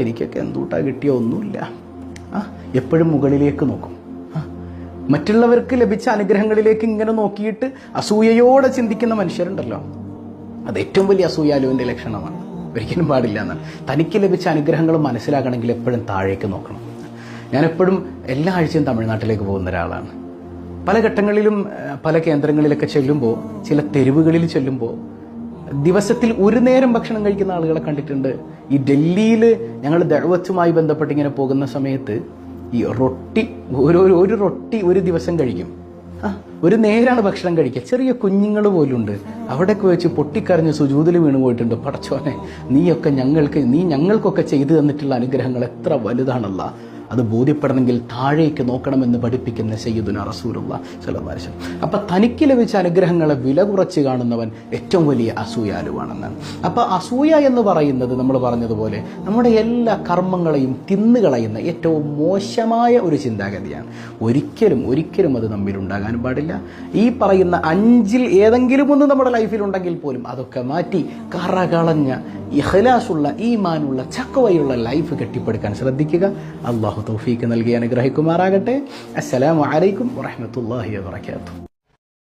എനിക്കൊക്കെ എന്തൂട്ടാ കിട്ടിയോ ഒന്നുമില്ല. എപ്പോഴും മുകളിലേക്ക് നോക്കും. മറ്റുള്ളവർക്ക് ലഭിച്ച അനുഗ്രഹങ്ങളിലേക്ക് ഇങ്ങനെ നോക്കിയിട്ട് അസൂയയോടെ ചിന്തിക്കുന്ന മനുഷ്യരുണ്ടല്ലോ, അത് ഏറ്റവും വലിയ അസൂയാലുവിൻ്റെ ലക്ഷണമാണ്. ഒരിക്കലും പാടില്ല എന്നാണ്. തനിക്ക് ലഭിച്ച അനുഗ്രഹങ്ങൾ മനസ്സിലാക്കണമെങ്കിൽ എപ്പോഴും താഴേക്ക് നോക്കണം. ഞാനെപ്പോഴും എല്ലാ ആഴ്ചയും തമിഴ്നാട്ടിലേക്ക് പോകുന്ന ഒരാളാണ്. പല ഘട്ടങ്ങളിലും പല കേന്ദ്രങ്ങളിലൊക്കെ ചെല്ലുമ്പോൾ, ചില തെരുവുകളിൽ ചെല്ലുമ്പോൾ ദിവസത്തിൽ ഒരു നേരം ഭക്ഷണം കഴിക്കുന്ന ആളുകളെ കണ്ടിട്ടുണ്ട്. ഈ ഡൽഹിയിൽ ഞങ്ങൾ ദഅവത്തുമായി ബന്ധപ്പെട്ട് ഇങ്ങനെ പോകുന്ന സമയത്ത് ഈ റൊട്ടി ഒരു റൊട്ടി ഒരു ദിവസം കഴിക്കും. ഒരു നേരാണ് ഭക്ഷണം കഴിക്കുക. ചെറിയ കുഞ്ഞുങ്ങൾ പോലുണ്ട്. അവിടെയൊക്കെ വെച്ച് പൊട്ടിക്കരഞ്ഞ് സുജൂദിൽ വീണ് പോയിട്ടുണ്ട്. പടച്ചോനെ, നീ ഞങ്ങൾക്കൊക്കെ ചെയ്തു തന്നിട്ടുള്ള അനുഗ്രഹങ്ങൾ എത്ര വലുതാണല്ല. അത് ബോധ്യപ്പെടണമെങ്കിൽ താഴേക്ക് നോക്കണമെന്ന് പഠിപ്പിക്കുന്ന സയ്യിദുനാ റസൂലുള്ളാഹി സ്വല്ലല്ലാഹു അലൈഹി വസല്ലം. അപ്പം തനിക്ക് ലഭിച്ച അനുഗ്രഹങ്ങളെ വില കുറച്ച് കാണുന്നവൻ ഏറ്റവും വലിയ അസൂയാലുവാണെന്നാണ്. അപ്പം അസൂയ എന്ന് പറയുന്നത് നമ്മൾ പറഞ്ഞതുപോലെ നമ്മുടെ എല്ലാ കർമ്മങ്ങളെയും തിന്നുകളയുന്ന ഏറ്റവും മോശമായ ഒരു ചിന്താഗതിയാണ്. ഒരിക്കലും അത് നമ്മിൽ ഉണ്ടാകാൻ പാടില്ല. ഈ പറയുന്ന 5-ൽ ഏതെങ്കിലും ഒന്ന് നമ്മുടെ ലൈഫിലുണ്ടെങ്കിൽ പോലും അതൊക്കെ മാറ്റി കറകളഞ്ഞ ഇഖ്ലാസുള്ള ഈമാനുള്ള ചക്കവയുള്ള ലൈഫ് കെട്ടിപ്പടുക്കാൻ ശ്രദ്ധിക്കുക. അല്ലാഹു തൗഫീഖ് നൽകി അനുഗ്രഹിക്കുമാറാകട്ടെ. അസ്സലാമു അലൈക്കും വറഹ്മത്തുള്ളാഹി വബറകാതുഹു.